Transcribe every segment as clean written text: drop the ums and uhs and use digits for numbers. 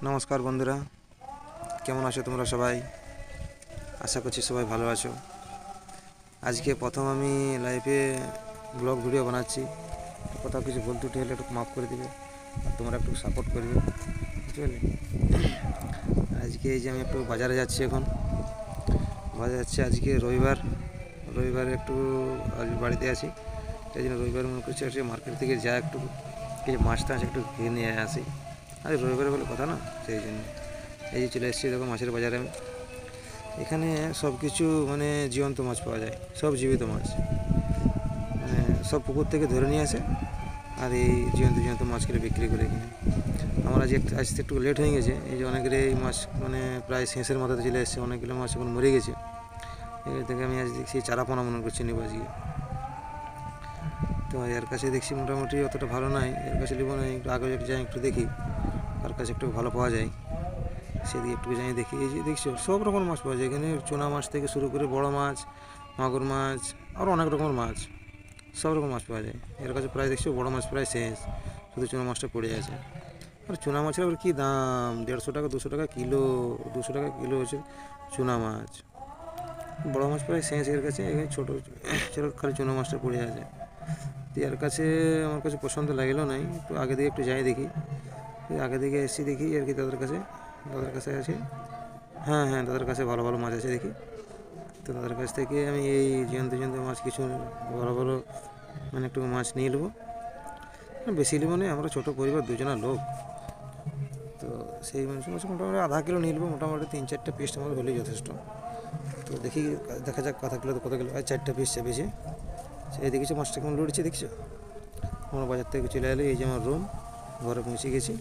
নমস্কার বন্ধুরা, কেমন আছো তোমরা সবাই? আশা করছি সবাই ভালো আছো। আজকে প্রথম আমি লাইভে ব্লগ ভিডিও বানাচ্ছি। কোথাও কিছু ভুল ত্রুটি হলে একটু মাফ করে দিবে আর তোমরা একটু সাপোর্ট করবে, বুঝলে। আজকে এই যে আমি একটু বাজারে যাচ্ছি, এখন বাজারে যাচ্ছি। আজকে রবিবার একটু আজ বাড়িতে আছি, তাই জন্য রবিবার মনে করছি আজকে মার্কেট থেকে যা একটু কিছু মাছ টাছ একটু কিনে নিয়ে আসি। আরে রবিবার বলে কথা না, সেই জন্য এই যে চলে এসেছি। দেখো মাছের বাজারে আমি। এখানে সব কিছু মানে জীবন্ত মাছ পাওয়া যায়, সব জীবিত মাছ, মানে সব পুকুর থেকে ধরে নিয়ে আসে আর এই জীবন্ত মাছগুলো বিক্রি করে এখানে। আমার আসতে একটু লেট হয়ে গেছে, এই যে অনেকের এই মাছ মানে প্রায় শেষের মাথাতে চলে এসেছে, অনেকগুলো মাছ এখন মরে গেছে। এর থেকে আমি আজ দেখছি চারাপোনা মনে করছি নেবো আজকে। তো এর কাছে দেখছি মোটামুটি অতটা ভালো নাই, এর কাছে নেবো না, একটু আগে যাই একটু দেখি আর কাছে একটু ভালো পাওয়া যায়, সেদিকে একটু যাই দেখি। এই যে দেখছো সব রকম মাছ পাওয়া যায় এখানে, চুনা মাছ থেকে শুরু করে বড় মাছ, মাগুর মাছ, আরও অনেক রকমের মাছ, সব রকম মাছ পাওয়া যায় এর কাছে। প্রায় দেখছো বড় মাছ প্রায় শেষ, শুধু চুনা মাছটা পড়ে আছে। আর চুনা মাছের আবার কী দাম, 150 টাকা 200 টাকা কিলো, 200 টাকা কিলো হচ্ছে চুনা মাছ। বড় মাছ প্রায় শেষ এর কাছে, এখানে ছোটো ছোটো খালি চুনা মাছটা পড়ে আছে। তো এর কাছে আমার কাছে পছন্দ লাগলো নাই, একটু আগে দিকে একটু যাই দেখি। আগে দিকে এসে দেখি আর কি দাদার কাছে আছে। হ্যাঁ হ্যাঁ, দাদার কাছে ভালো ভালো মাছ আছে দেখি। তো দাদার কাছ থেকে আমি এই জীবন্ত মাছ কিছু ভালো ভালো মানে একটু মাছ নিয়ে নেবো। বেশি নেবো না, আমরা ছোটো পরিবার, দুজনা লোক। তো সেই মাছ মোটামুটি আধা কিলো নিয়ে নেবো, মোটামুটি 3-4টা পিস আমার হলেই যথেষ্ট। তো দেখি, দেখা যাক কত কিলো আর 4টা পিস চেপেছে। সেই দেখেছি মাছটা কেমন লড়ছে, দেখছো। আমরা বাজার থেকে চলে এলো, এই যে আমার রুম, ঘরে পৌঁছে গেছি।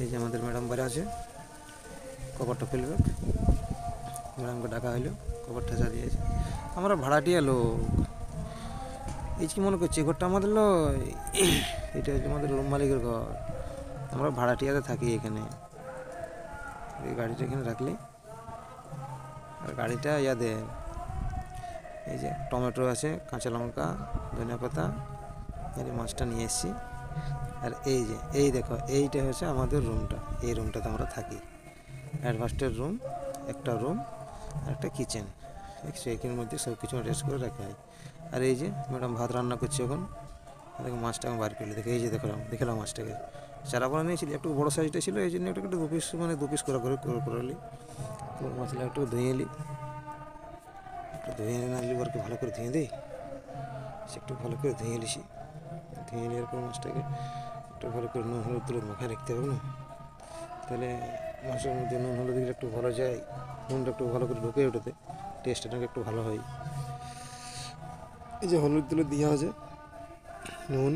এই যে আমাদের ম্যাডাম বাড়ি আছে, কভারটা খুলবে, ম্যাডামকে ডাকা হইলো, কভারটা চা দিয়েছে। আমরা ভাড়াটিয়া লোক, এই কি মনে করছি ঘরটা আমাদের লয়, এটা হচ্ছে আমাদের রুম মালিকের ঘর। আমরা ভাড়াটিয়াতে থাকি এখানে। এই গাড়িটা এখানে রাখলি, আর গাড়িটা দেন। এই যে টমেটো আছে, কাঁচা লঙ্কা, ধনিয়া পাতা, এই মাছটা নিয়ে এসেছি। আর এই যে এই দেখো, এইটা হচ্ছে আমাদের রুমটা, এই রুমটাতে আমরা থাকি। অ্যাডভান্সটের রুম, একটা রুম আর একটা কিচেন, এখানের মধ্যে সব কিছু রেস্ট করে রাখা হয়। আর এই যে ম্যাডাম ভাত রান্না করছে এখন, দেখো মাছটা আমি বার করলে দেখে, এই যে দেখলাম মাছটাকে চারা করে নিয়েছিল, একটু বড়ো সাইজটা ছিল, এই জন্য একটু দু পিস করালি। তো মাছটা একটু ধুয়ে এলি, নাহলে ওরকে ভালো করে ধুয়ে দিই। সে একটু ভালো করে ধুয়ে এলিছি, ধুয়ে নেওয়ার পর মাছটাকে একটু ভালো করে নুন হলুদ তুলে মাখায় রাখতে হবে না, তাহলে মাছের মধ্যে নুন হলুদ দিলে একটু ভালো যায়, নুনটা একটু ভালো করে ঢুকে ওঠেতে টেস্টটা একটু ভালো হয়। এই যে হলুদ তুলে দেওয়া আছে, নুন,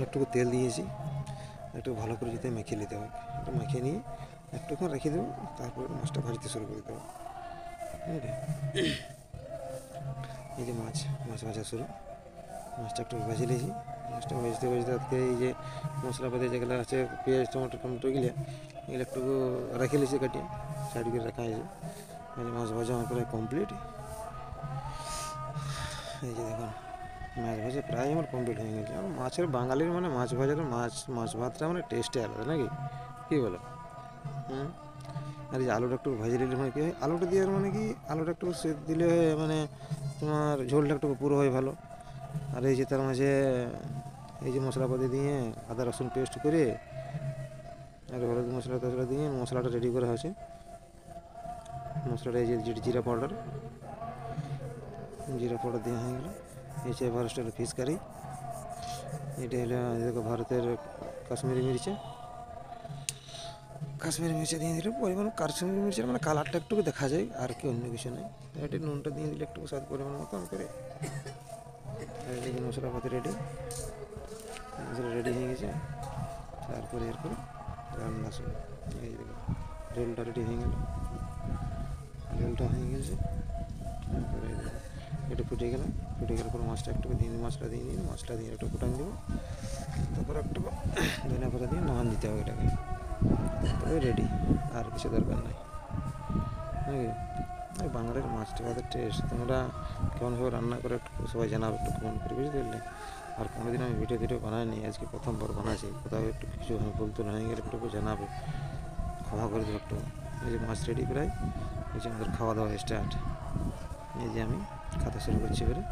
একটু তেল দিয়েছি, একটু ভালো করে যেতে মেখে নিতে হবে। একটু মেখে নিয়ে একটুক্ষণ রেখে দেবো, তারপরে মাছটা ভাজতে শুরু করে দেবো। বুঝলি, এই যে মাছ ভাজা শুরু, মাছটা একটু ভেজে নিয়েছি। মাছটা ভেজতে আজকে এই যে মশলাপাতি যেগুলো আছে, পেঁয়াজ টমেটো গিলে এগুলো একটু রেখে নিয়েছি, কাটিয়ে সাইড করে রাখা হয়েছে। মাছ ভাজা আমার প্রায় কমপ্লিট। এই যে দেখুন, মাছ ভাজা প্রায় আমার কমপ্লিট হয়ে গেছে। আর মাছের বাঙালির মানে মাছ ভাজার মাছ ভাতটা মানে টেস্টে আলাদা, নাকি কী বলো? আর এই যে আলুটা একটু ভেজে দিলে মানে কী হয়, আলুটা দিয়ে মানে কি, আলুটা একটু দিলে মানে তোমার ঝোলটা একটু পুরো হয় ভালো। আর এই যে তার মাঝে এই যে মশলাপাতি দিয়ে আদা রসুন পেস্ট করে আর হলুদ মশলা দিয়ে মশলাটা রেডি করা হয়েছে। মশলাটা এই যে জিরা পাউডার দেওয়া হয়ে গেলো। এই যে এভারেস্টের ফিশ কারি, এটা হলো দেখো ভারতের কাশ্মীরি মির্চা দিয়ে দিলে পরিমাণ, কাশ্মীরি মির্চের মানে কালারটা একটু দেখা যায়, আর কি অন্য কিছু নেই। এটা নুনটা দিয়ে দিলে একটু স্বাদ পরিমাণ মতন করে। এদিকে মশলাপাতি রেডি হয়ে গেছে। তারপরে এরপর রান্না শুরু। এই দেখো ঝোলটা রেডি হয়ে গেছে। তারপরে একটু ফুটে গেলাম পর মাছটা একটু দিয়ে মশলা দিয়ে একটু ফুটান দেবো। তারপর একটু ধনিয়া পাতা দিয়ে নামান দিতে হবে এটাকে, তবে রেডি, আর কিছু দরকার নাই। নাকি বাঙালির মাছটা ভাতের টেস্ট তোমরা কেমনভাবে রান্না করে একটু সবাই জানাবে, একটু কমেন্ট করে, বুঝতে পারলে। আর কোনোদিন আমি ভিডিও বানাইনি, আজকে প্রথমবার বানাচ্ছি। কোথাও একটু কিছু আমি ভুল টুল হয়ে গেলে একটু জানাবে, ক্ষমা করে দেবো একটু। এই যে মাছ রেডি প্রায়, এই যে আমাদের খাওয়া দাওয়া স্টার্ট। এই যে আমি খাতা শুরু করছি এবারে।